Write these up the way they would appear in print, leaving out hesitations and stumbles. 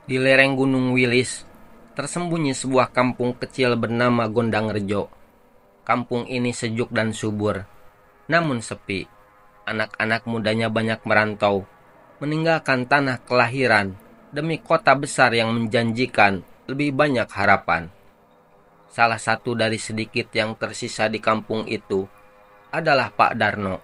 Di lereng Gunung Wilis, tersembunyi sebuah kampung kecil bernama Gondangrejo. Kampung ini sejuk dan subur, namun sepi. Anak-anak mudanya banyak merantau, meninggalkan tanah kelahiran demi kota besar yang menjanjikan lebih banyak harapan. Salah satu dari sedikit yang tersisa di kampung itu adalah Pak Darno,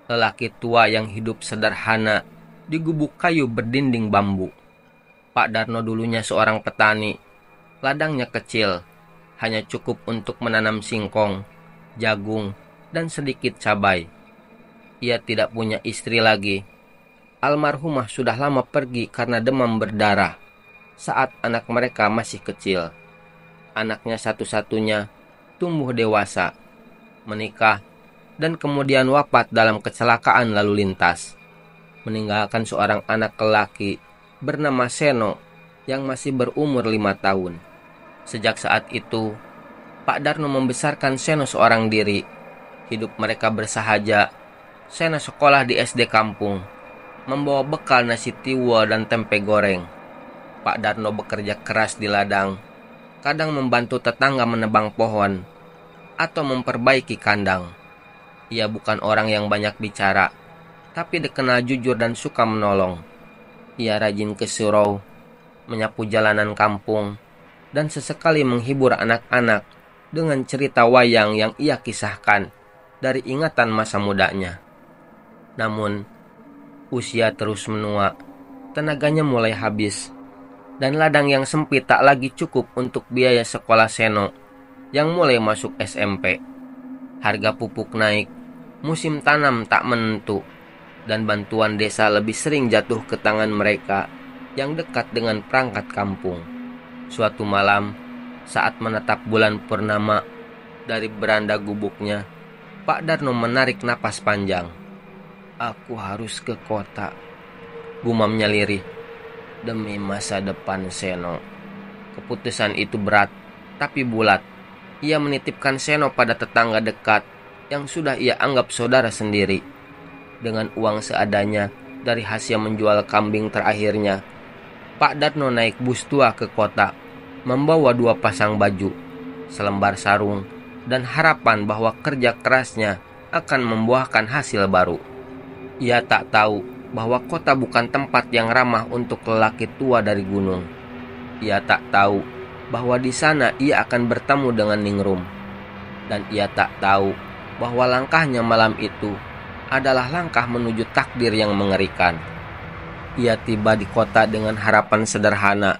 lelaki tua yang hidup sederhana di gubuk kayu berdinding bambu. Pak Darno dulunya seorang petani. Ladangnya kecil, hanya cukup untuk menanam singkong, jagung, dan sedikit cabai. Ia tidak punya istri lagi. Almarhumah sudah lama pergi karena demam berdarah saat anak mereka masih kecil. Anaknya satu-satunya tumbuh dewasa, menikah, dan kemudian wafat dalam kecelakaan lalu lintas, meninggalkan seorang anak lelaki bernama Seno yang masih berumur 5 tahun. Sejak saat itu, Pak Darno membesarkan Seno seorang diri. Hidup mereka bersahaja. Seno sekolah di SD kampung, membawa bekal nasi tiwul dan tempe goreng. Pak Darno bekerja keras di ladang, kadang membantu tetangga menebang pohon atau memperbaiki kandang. Ia bukan orang yang banyak bicara, tapi dikenal jujur dan suka menolong. Ia rajin ke surau, menyapu jalanan kampung, dan sesekali menghibur anak-anak dengan cerita wayang yang ia kisahkan dari ingatan masa mudanya. Namun, usia terus menua, tenaganya mulai habis, dan ladang yang sempit tak lagi cukup untuk biaya sekolah Seno yang mulai masuk SMP. Harga pupuk naik, musim tanam tak menentu, dan bantuan desa lebih sering jatuh ke tangan mereka yang dekat dengan perangkat kampung. Suatu malam, saat menatap bulan purnama dari beranda gubuknya, Pak Darno menarik napas panjang. "Aku harus ke kota," gumamnya lirih, "demi masa depan Seno." Keputusan itu berat, tapi bulat. Ia menitipkan Seno pada tetangga dekat yang sudah ia anggap saudara sendiri. Dengan uang seadanya dari hasil menjual kambing terakhirnya, Pak Darno naik bus tua ke kota, membawa 2 pasang baju, selembar sarung, dan harapan bahwa kerja kerasnya akan membuahkan hasil baru. Ia tak tahu bahwa kota bukan tempat yang ramah untuk lelaki tua dari gunung. Ia tak tahu bahwa di sana ia akan bertemu dengan Ningrum. Dan ia tak tahu bahwa langkahnya malam itu adalah langkah menuju takdir yang mengerikan. Ia tiba di kota dengan harapan sederhana,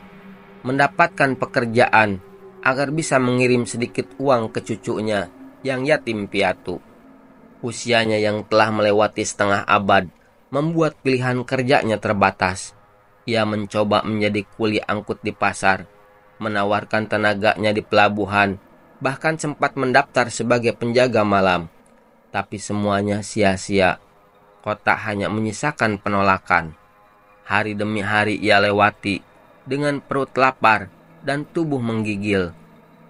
mendapatkan pekerjaan agar bisa mengirim sedikit uang ke cucunya yang yatim piatu. Usianya yang telah melewati setengah abad membuat pilihan kerjanya terbatas. Ia mencoba menjadi kuli angkut di pasar, menawarkan tenaganya di pelabuhan, bahkan sempat mendaftar sebagai penjaga malam. Tapi semuanya sia-sia. Kota hanya menyisakan penolakan. Hari demi hari ia lewati dengan perut lapar dan tubuh menggigil.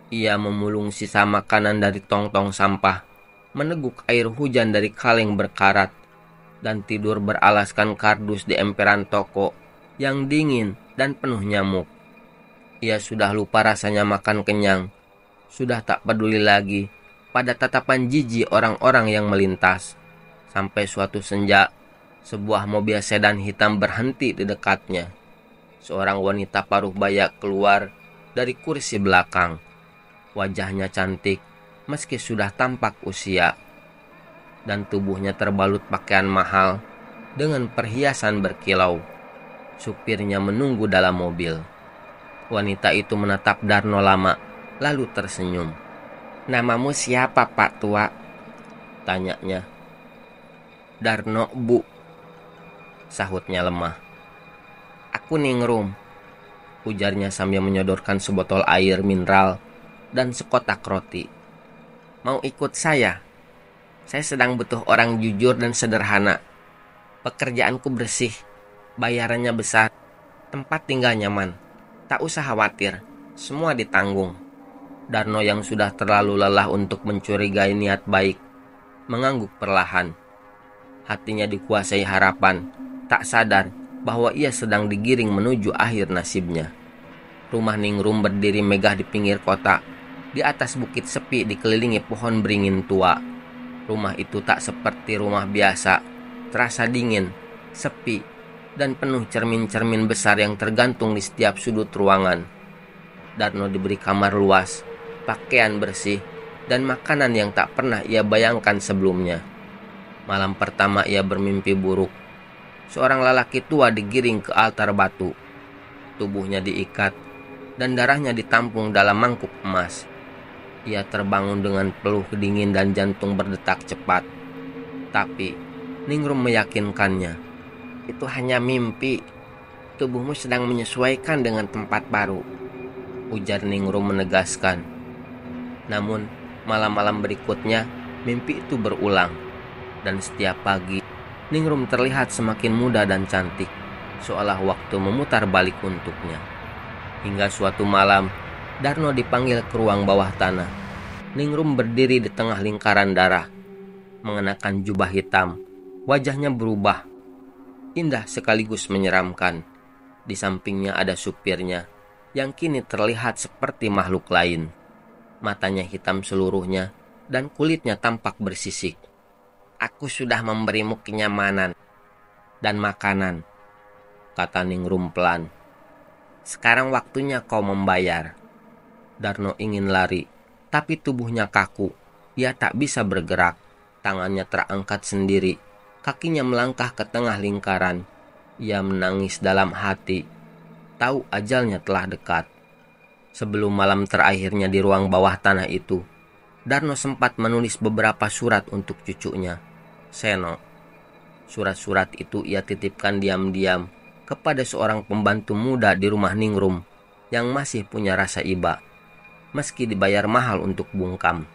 Ia memulung sisa makanan dari tong-tong sampah, meneguk air hujan dari kaleng berkarat, dan tidur beralaskan kardus di emperan toko yang dingin dan penuh nyamuk. Ia sudah lupa rasanya makan kenyang, sudah tak peduli lagi pada tatapan jijik orang-orang yang melintas. Sampai suatu senja, sebuah mobil sedan hitam berhenti di dekatnya. Seorang wanita paruh baya keluar dari kursi belakang. Wajahnya cantik, meski sudah tampak usia, dan tubuhnya terbalut pakaian mahal dengan perhiasan berkilau. Supirnya menunggu dalam mobil. Wanita itu menatap Darno lama, lalu tersenyum. "Namamu siapa, Pak Tua?" tanyanya. "Darno, Bu," sahutnya lemah. "Aku Ningrum," ujarnya sambil menyodorkan sebotol air mineral dan sekotak roti. "Mau ikut saya? Saya sedang butuh orang jujur dan sederhana. Pekerjaanku bersih, bayarannya besar, tempat tinggal nyaman. Tak usah khawatir, semua ditanggung." Darno yang sudah terlalu lelah untuk mencurigai niat baik, mengangguk perlahan. Hatinya dikuasai harapan, tak sadar bahwa ia sedang digiring menuju akhir nasibnya. Rumah Ningrum berdiri megah di pinggir kota, di atas bukit sepi dikelilingi pohon beringin tua. Rumah itu tak seperti rumah biasa, terasa dingin, sepi, dan penuh cermin-cermin besar yang tergantung di setiap sudut ruangan. Darno diberi kamar luas, pakaian bersih, dan makanan yang tak pernah ia bayangkan sebelumnya. Malam pertama ia bermimpi buruk. Seorang lelaki tua digiring ke altar batu. Tubuhnya diikat dan darahnya ditampung dalam mangkuk emas. Ia terbangun dengan peluh dingin dan jantung berdetak cepat. Tapi Ningrum meyakinkannya, itu hanya mimpi. Tubuhmu sedang menyesuaikan dengan tempat baru, ujar Ningrum menegaskan. Namun malam-malam berikutnya mimpi itu berulang, dan setiap pagi Ningrum terlihat semakin muda dan cantik, seolah waktu memutar balik untuknya. Hingga suatu malam, Darno dipanggil ke ruang bawah tanah. Ningrum berdiri di tengah lingkaran darah, mengenakan jubah hitam. Wajahnya berubah, indah sekaligus menyeramkan. Di sampingnya ada supirnya, yang kini terlihat seperti makhluk lain. Matanya hitam seluruhnya, dan kulitnya tampak bersisik. Aku sudah memberimu kenyamanan dan makanan, kata Ningrum pelan. Sekarang waktunya kau membayar. Darno ingin lari, tapi tubuhnya kaku. Ia tak bisa bergerak. Tangannya terangkat sendiri. Kakinya melangkah ke tengah lingkaran. Ia menangis dalam hati. Tahu ajalnya telah dekat. Sebelum malam terakhirnya di ruang bawah tanah itu, Darno sempat menulis beberapa surat untuk cucunya, Seno. Surat-surat itu ia titipkan diam-diam kepada seorang pembantu muda di rumah Ningrum yang masih punya rasa iba, meski dibayar mahal untuk bungkam.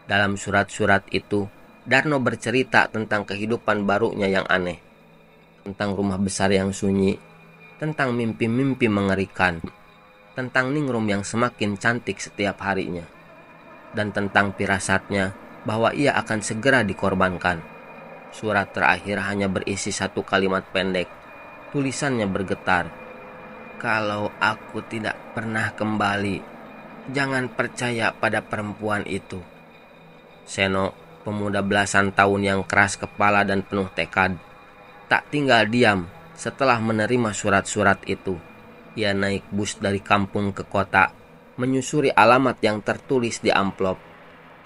Dalam surat-surat itu, Darno bercerita tentang kehidupan barunya yang aneh, tentang rumah besar yang sunyi, tentang mimpi-mimpi mengerikan, tentang Ningrum yang semakin cantik setiap harinya, dan tentang firasatnya bahwa ia akan segera dikorbankan. Surat terakhir hanya berisi satu kalimat pendek. Tulisannya bergetar. Kalau aku tidak pernah kembali, jangan percaya pada perempuan itu. Seno, pemuda belasan tahun yang keras kepala dan penuh tekad, tak tinggal diam setelah menerima surat-surat itu. Ia naik bus dari kampung ke kota, menyusuri alamat yang tertulis di amplop.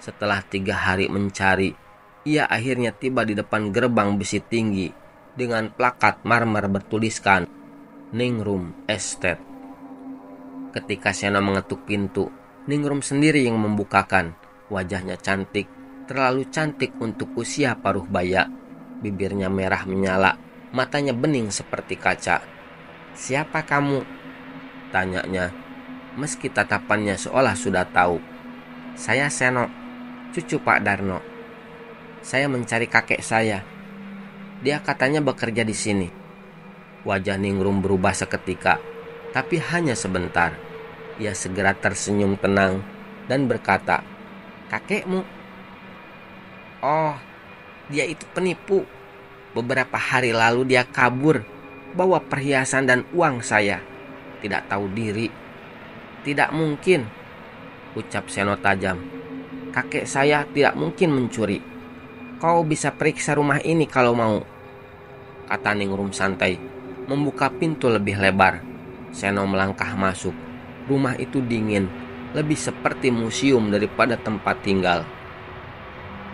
Setelah 3 hari mencari, ia akhirnya tiba di depan gerbang besi tinggi dengan plakat marmer bertuliskan Ningrum Estate. Ketika Seno mengetuk pintu, Ningrum sendiri yang membukakan. Wajahnya cantik, terlalu cantik untuk usia paruh baya. Bibirnya merah menyala, matanya bening seperti kaca. Siapa kamu? Tanyanya, meski tatapannya seolah sudah tahu. Saya Seno, cucu Pak Darno. Saya mencari kakek saya. Dia katanya bekerja di sini. Wajah Ningrum berubah seketika, tapi hanya sebentar. Ia segera tersenyum tenang dan berkata, kakekmu? Oh, dia itu penipu. Beberapa hari lalu dia kabur, bawa perhiasan dan uang saya. Tidak tahu diri. Tidak mungkin, ucap Seno tajam. Kakek saya tidak mungkin mencuri. Kau bisa periksa rumah ini kalau mau, kata Ningrum santai, membuka pintu lebih lebar. Seno melangkah masuk. Rumah itu dingin, lebih seperti museum daripada tempat tinggal.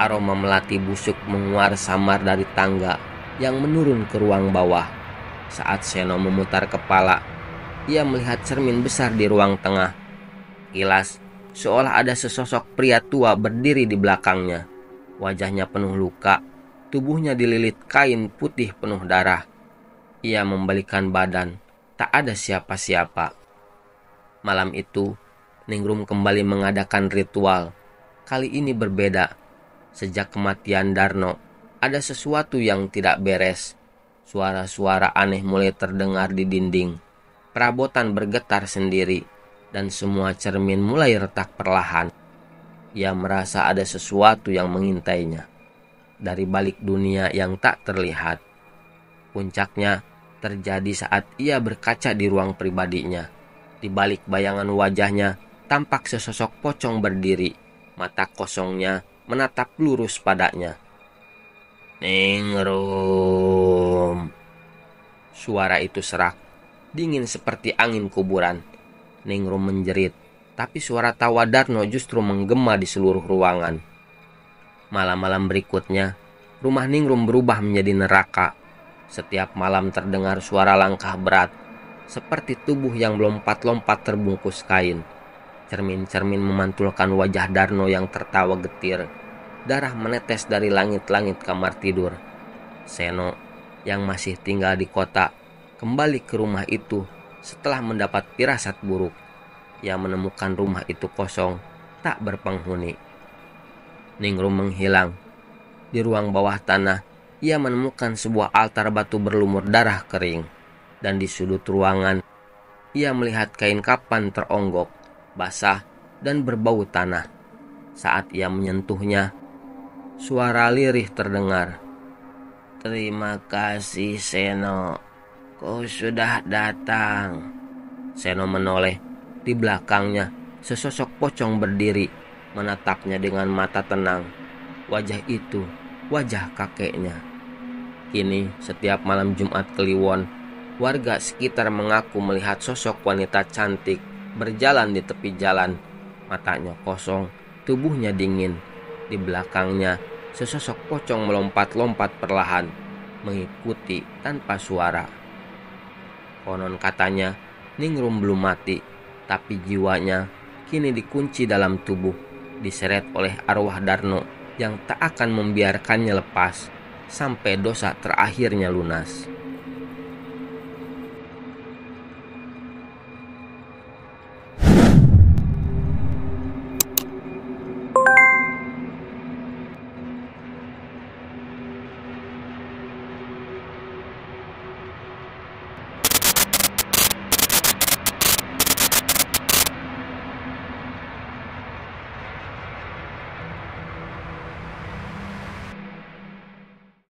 Aroma melati busuk menguar samar dari tangga yang menurun ke ruang bawah. Saat Seno memutar kepala, ia melihat cermin besar di ruang tengah. Kilas, seolah ada sesosok pria tua berdiri di belakangnya. Wajahnya penuh luka, tubuhnya dililit kain putih penuh darah. Ia membalikkan badan, tak ada siapa-siapa. Malam itu, Ningrum kembali mengadakan ritual. Kali ini berbeda. Sejak kematian Darno, ada sesuatu yang tidak beres. Suara-suara aneh mulai terdengar di dinding. Perabotan bergetar sendiri, dan semua cermin mulai retak perlahan. Ia merasa ada sesuatu yang mengintainya dari balik dunia yang tak terlihat. Puncaknya, terjadi saat ia berkaca di ruang pribadinya. Di balik bayangan wajahnya, tampak sesosok pocong berdiri, mata kosongnya menatap lurus padanya. "Ningrum." Suara itu serak, dingin seperti angin kuburan. Ningrum menjerit, tapi suara tawa Darno justru menggema di seluruh ruangan. Malam-malam berikutnya, rumah Ningrum berubah menjadi neraka. Setiap malam terdengar suara langkah berat, seperti tubuh yang melompat-lompat terbungkus kain. Cermin-cermin memantulkan wajah Darno yang tertawa getir. Darah menetes dari langit-langit kamar tidur. Seno, yang masih tinggal di kota, kembali ke rumah itu setelah mendapat firasat buruk. Ia menemukan rumah itu kosong, tak berpenghuni. Ningrum menghilang. Di ruang bawah tanah, ia menemukan sebuah altar batu berlumur darah kering. Dan di sudut ruangan, ia melihat kain kafan teronggok, basah, dan berbau tanah. Saat ia menyentuhnya, suara lirih terdengar. "Terima kasih, Seno. Kau sudah datang." Seno menoleh. Di belakangnya, sesosok pocong berdiri, menatapnya dengan mata tenang. Wajah itu, wajah kakeknya. Kini, setiap malam Jumat Kliwon, warga sekitar mengaku melihat sosok wanita cantik berjalan di tepi jalan. Matanya kosong, tubuhnya dingin. Di belakangnya, sesosok pocong melompat-lompat perlahan, mengikuti tanpa suara. Konon katanya, Ningrum belum mati, tapi jiwanya kini dikunci dalam tubuh, diseret oleh arwah Darno yang tak akan membiarkannya lepas sampai dosa terakhirnya lunas.